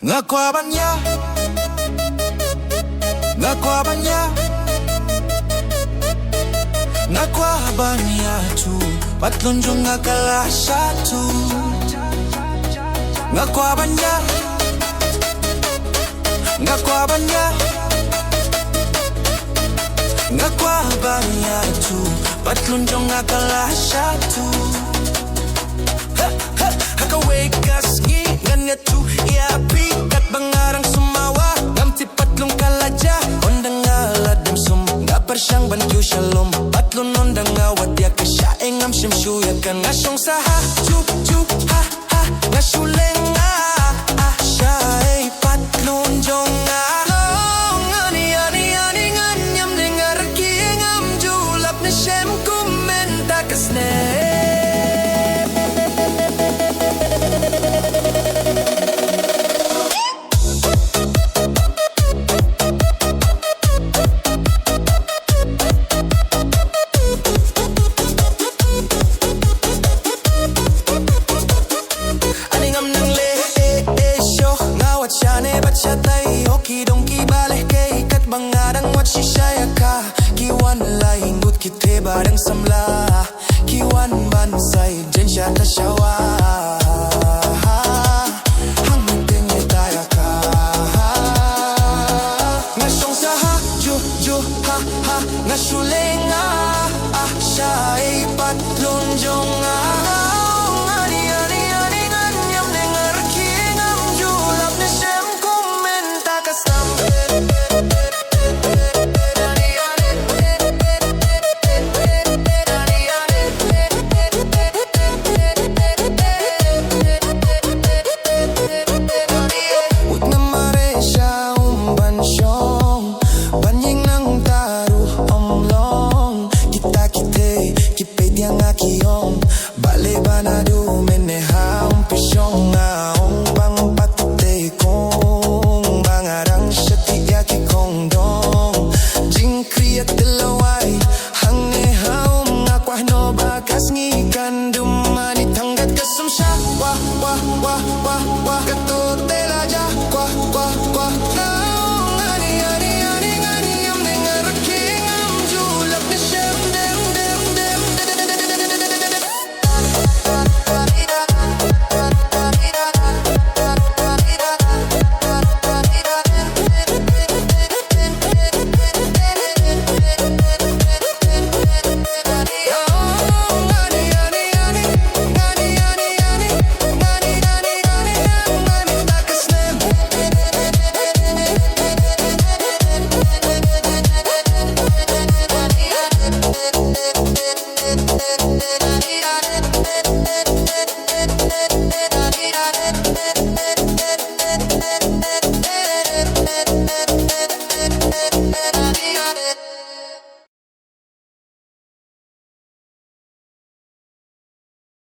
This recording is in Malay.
Ngakwa banya tu patlunjong ngakalasya tu Ngakwa banya tu patlunjong ngakalasya tu Hakaway kasgi nganya tu iapi kat bangarang sumawa ngamti patlong kalaja ondang aladam sum ngapar siyang bantu shalom patlon ondang awat ya kasya engam shimshu ya kan ngasyong saha chup ha ngasyuleng siya ay patlon jong ani nganyam dengar kiengam julap na siyem kumenta kasne Chatay oki dongki balik kay kat bangarang wat shisaya ka kiwan laing gut kite barang samla kiwan bansay jen shata shawa hang tenge taya ka ngasong sa ha ju ha ngashuleng